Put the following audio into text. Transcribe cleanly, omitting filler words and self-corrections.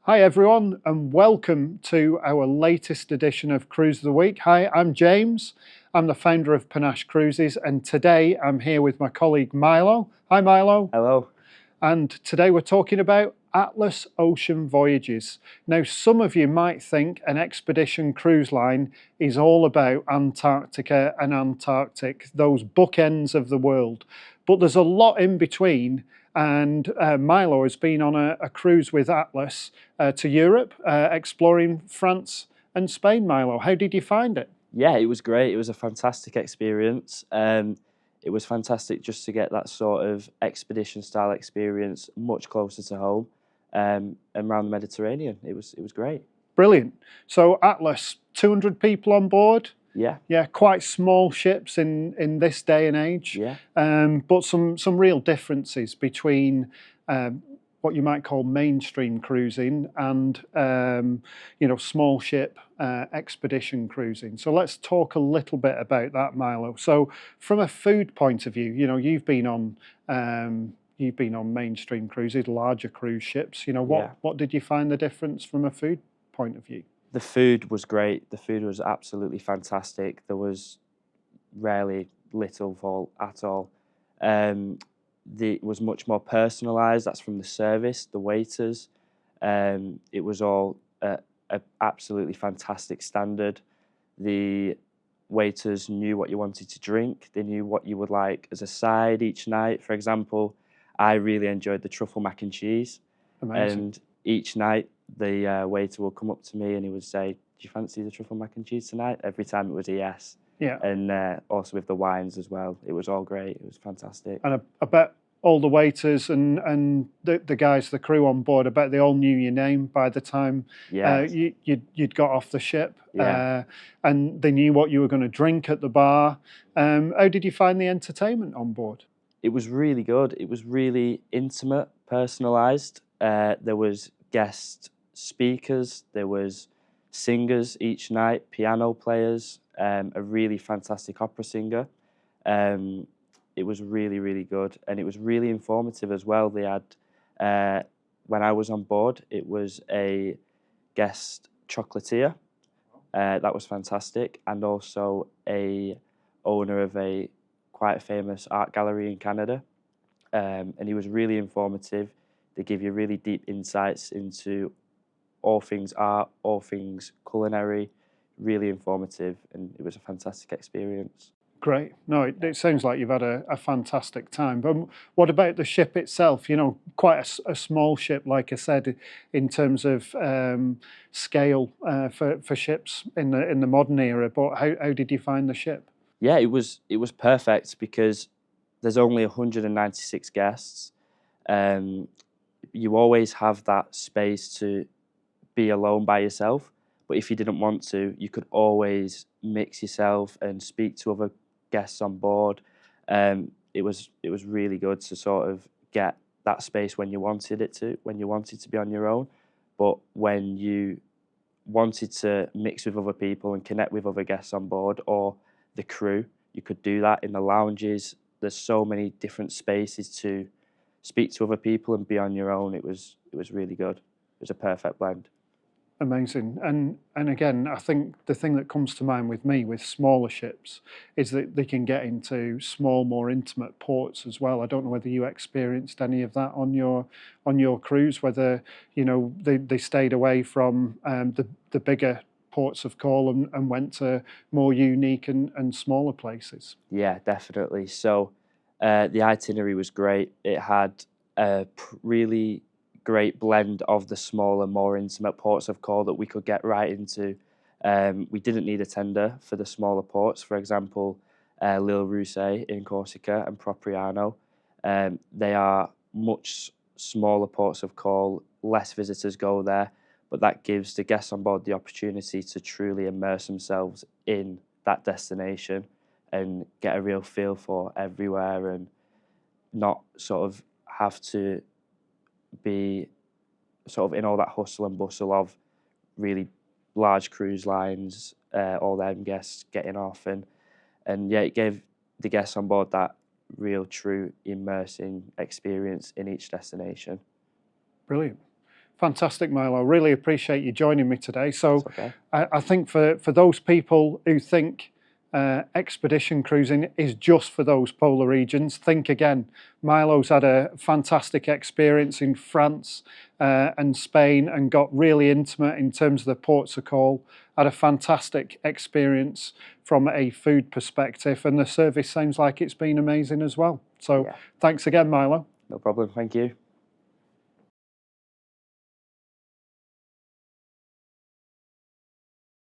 Hi everyone, and welcome to our latest edition of Cruise of the Week. Hi, I'm James. I'm the founder of Panache Cruises, and today I'm here with my colleague Milo. Hi Milo. Hello. And today we're talking about Atlas Ocean Voyages. Now, some of you might think an expedition cruise line is all about Antarctica and Antarctic, those bookends of the world. But there's a lot in between, and Milo has been on a cruise with Atlas to Europe, exploring France and Spain. Milo, how did you find it? Yeah, it was great. It was a fantastic experience. It was fantastic just to get that sort of expedition style experience much closer to home, and around the Mediterranean. It was great. Brilliant. So Atlas, 200 people on board. Yeah, Yeah, quite small ships in this day and age, yeah, but some real differences between what you might call mainstream cruising and small ship expedition cruising. So let's talk a little bit about that, Milo. So from a food point of view, you've been on mainstream cruises, larger cruise ships. yeah. What did you find the difference from a food point of view? The food was great. The food was absolutely fantastic. There was rarely little fault at all. It was much more personalised. That's from the service, the waiters. It was all a absolutely fantastic standard. The waiters knew what you wanted to drink. They knew what you would like as a side each night. For example, I really enjoyed the truffle mac and cheese. Amazing. And each night, the waiter would come up to me and he would say, "Do you fancy the truffle mac and cheese tonight?" Every time it was a yes. Yeah. And also with the wines as well. It was all great. It was fantastic. And I bet all the waiters and the guys, the crew on board, I bet they all knew your name by the time Yeah, you'd got off the ship. yeah. And they knew what you were going to drink at the bar. How did you find the entertainment on board? It was really good. It was really intimate, personalised. There was guest speakers. There was singers each night, piano players, a really fantastic opera singer. It was really, really good. And it was really informative as well. They had, when I was on board, it was a guest chocolatier. That was fantastic. And also a owner of a quite a famous art gallery in Canada. And he was really informative. They give you really deep insights into all things art, all things culinary, really informative, and it was a fantastic experience. Great. No, it sounds like you've had a fantastic time. But what about the ship itself? Quite a small ship, like I said, in terms of scale for ships in the modern era. But how did you find the ship? Yeah, it was perfect because there's only 196 guests. You always have that space to be alone by yourself. But if you didn't want to, you could always mix yourself and speak to other guests on board. It was really good to sort of get that space when you wanted when you wanted to be on your own. But when you wanted to mix with other people and connect with other guests on board or the crew, you could do that in the lounges. There's so many different spaces to speak to other people and be on your own. It was really good. It was a perfect blend. Amazing. And again, I think the thing that comes to mind with me with smaller ships is that they can get into small, more intimate ports as well. I don't know whether you experienced any of that on your cruise, whether they stayed away from the bigger ports of call and went to more unique and smaller places. Yeah, definitely. So the itinerary was great. It had a really great blend of the smaller, more intimate ports of call that we could get right into. We didn't need a tender for the smaller ports. For example, Lille Rousse in Corsica and Propriano. They are much smaller ports of call. Less visitors go there, but that gives the guests on board the opportunity to truly immerse themselves in that destination and get a real feel for everywhere and not sort of have to be sort of in all that hustle and bustle of really large cruise lines, all them guests getting off and yeah, it gave the guests on board that real true immersing experience in each destination. Brilliant. Fantastic, Milo. Really appreciate you joining me today. So It's okay. I think for those people who think expedition cruising is just for those polar regions, think again. Milo's had a fantastic experience in France and Spain and got really intimate in terms of the ports of call, had a fantastic experience from a food perspective, and the service seems like it's been amazing as well. So Yeah. thanks again, Milo. No problem. Thank you.